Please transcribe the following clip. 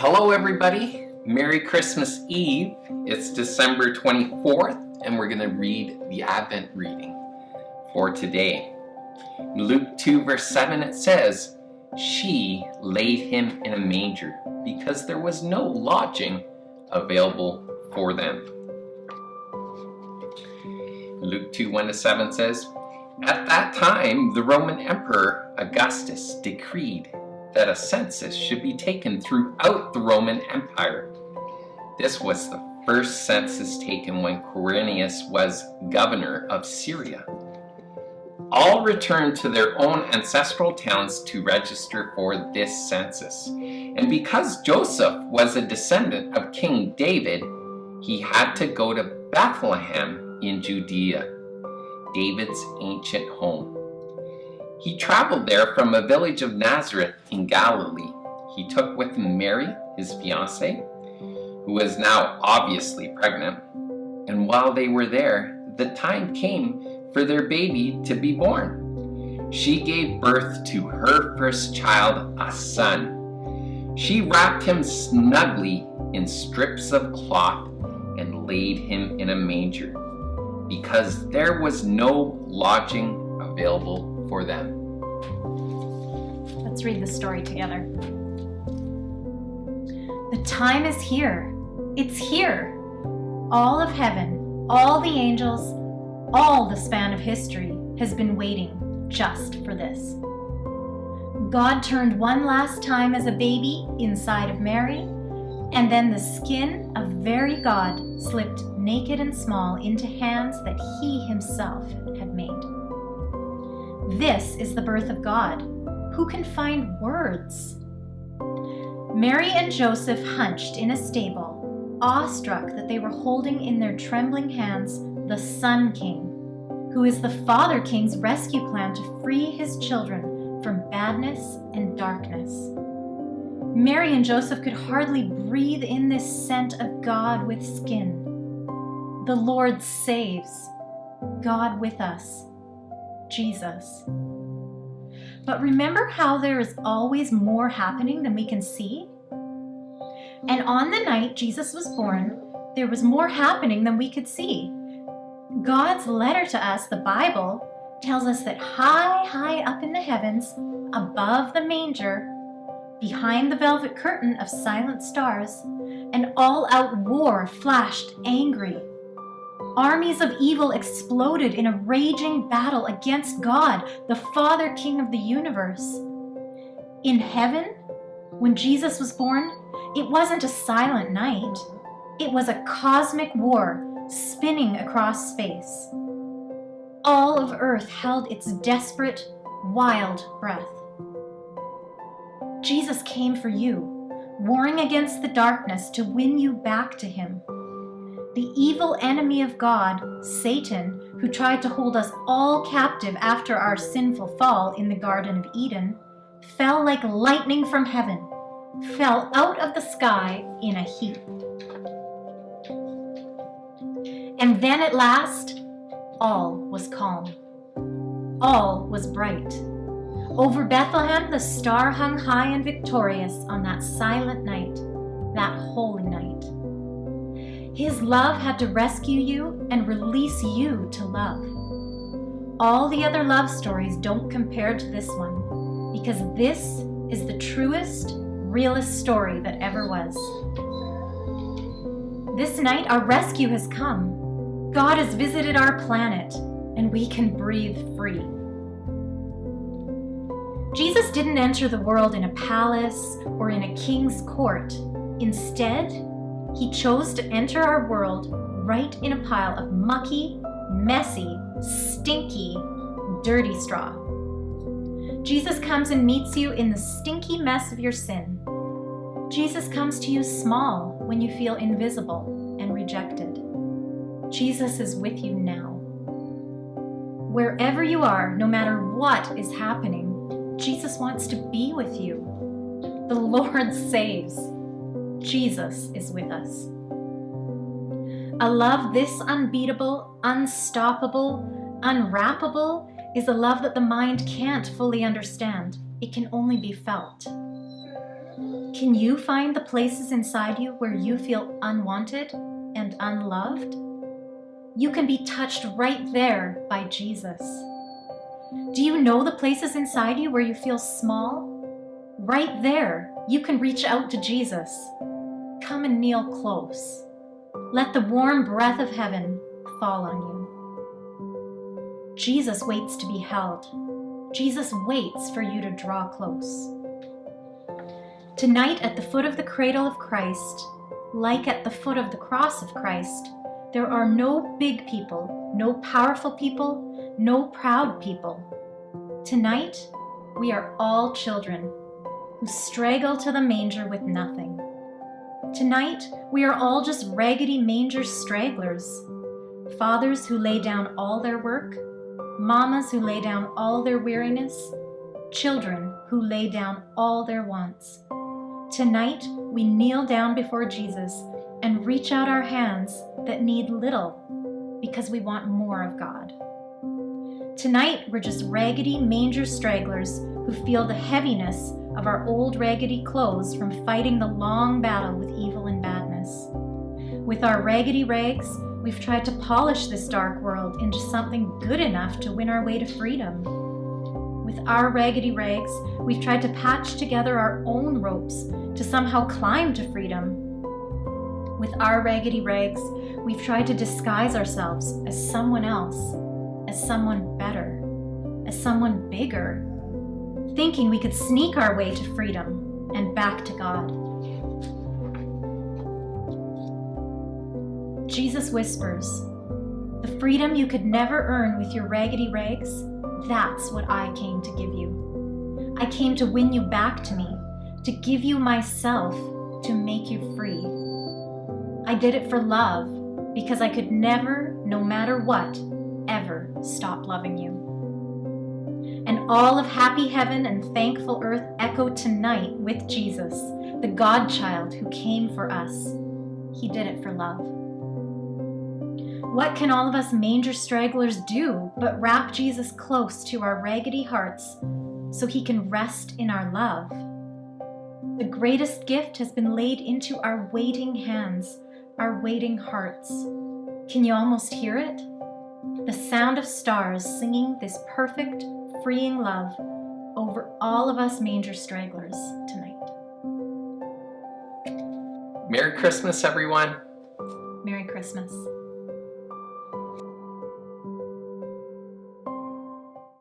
Hello everybody, Merry Christmas Eve. It's December 24th and we're going to read the Advent reading for today. In Luke 2 verse 7 it says, "She laid him in a manger because there was no lodging available for them." Luke 2 1-7 says, "At that time the Roman Emperor Augustus decreed that a census should be taken throughout the Roman Empire. This was the first census taken when Quirinius was governor of Syria. All returned to their own ancestral towns to register for this census. And because Joseph was a descendant of King David, he had to go to Bethlehem in Judea, David's ancient home. He traveled there from a village of Nazareth in Galilee. He took with him Mary, his fiancée, who was now obviously pregnant. And while they were there, the time came for their baby to be born. She gave birth to her first child, a son. She wrapped him snugly in strips of cloth and laid him in a manger, because there was no lodging available for them." Let's read the story together. The time is here. It's here. All of heaven, all the angels, all the span of history has been waiting just for this. God turned one last time as a baby inside of Mary, and then the skin of very God slipped naked and small into hands that He Himself had made. This is the birth of God. Who can find words? Mary and Joseph hunched in a stable, awestruck that they were holding in their trembling hands the Sun King, who is the Father King's rescue plan to free his children from badness and darkness. Mary and Joseph could hardly breathe in this scent of God with skin. The Lord saves, God with us, Jesus. But remember how there is always more happening than we can see? And on the night Jesus was born, there was more happening than we could see. God's letter to us, the Bible, tells us that high, high up in the heavens, above the manger, behind the velvet curtain of silent stars, an all-out war flashed angry. Armies of evil exploded in a raging battle against God, the Father King of the universe. In heaven, when Jesus was born, it wasn't a silent night. It was a cosmic war spinning across space. All of earth held its desperate, wild breath. Jesus came for you, warring against the darkness to win you back to Him. The evil enemy of God, Satan, who tried to hold us all captive after our sinful fall in the Garden of Eden, fell like lightning from heaven, fell out of the sky in a heap. And then at last, all was calm. All was bright. Over Bethlehem, the star hung high and victorious on that silent night, that holy night. His love had to rescue you and release you to love. All the other love stories don't compare to this one, because this is the truest, realest story that ever was. This night, our rescue has come. God has visited our planet, and we can breathe free. Jesus didn't enter the world in a palace or in a king's court. Instead, He chose to enter our world right in a pile of mucky, messy, stinky, dirty straw. Jesus comes and meets you in the stinky mess of your sin. Jesus comes to you small when you feel invisible and rejected. Jesus is with you now. Wherever you are, no matter what is happening, Jesus wants to be with you. The Lord saves. Jesus is with us. A love this unbeatable, unstoppable, unwrappable is a love that the mind can't fully understand. It can only be felt. Can you find the places inside you where you feel unwanted and unloved? You can be touched right there by Jesus. Do you know the places inside you where you feel small? Right there, you can reach out to Jesus. Come and kneel close. Let the warm breath of heaven fall on you. Jesus waits to be held. Jesus waits for you to draw close. Tonight, at the foot of the cradle of Christ, like at the foot of the cross of Christ, there are no big people, no powerful people, no proud people. Tonight, we are all children who straggle to the manger with nothing. Tonight, we are all just raggedy manger stragglers. Fathers who lay down all their work, mamas who lay down all their weariness, children who lay down all their wants. Tonight, we kneel down before Jesus and reach out our hands that need little because we want more of God. Tonight, we're just raggedy manger stragglers who feel the heaviness of our old raggedy clothes from fighting the long battle with evil and badness. With our raggedy rags, we've tried to polish this dark world into something good enough to win our way to freedom. With our raggedy rags, we've tried to patch together our own ropes to somehow climb to freedom. With our raggedy rags, we've tried to disguise ourselves as someone else, as someone better, as someone bigger, thinking we could sneak our way to freedom and back to God. Jesus whispers, "The freedom you could never earn with your raggedy rags, that's what I came to give you. I came to win you back to me, to give you myself, to make you free. I did it for love, because I could never, no matter what, ever stop loving you." And all of happy heaven and thankful earth echo tonight with Jesus, the God-child who came for us. He did it for love. What can all of us manger stragglers do but wrap Jesus close to our raggedy hearts so he can rest in our love? The greatest gift has been laid into our waiting hands, our waiting hearts. Can you almost hear it? The sound of stars singing this perfect, freeing love over all of us manger stragglers tonight. Merry Christmas, everyone. Merry Christmas.